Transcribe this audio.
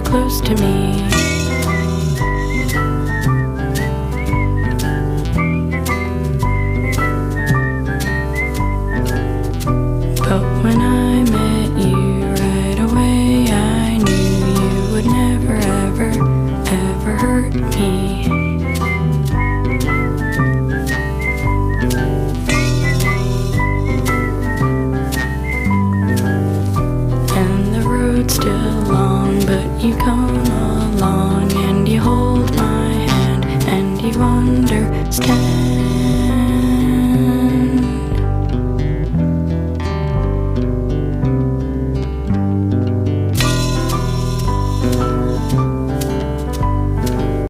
close to me. But when I met you right away, I knew you would never, ever, ever hurt me. And the road's still long, but you come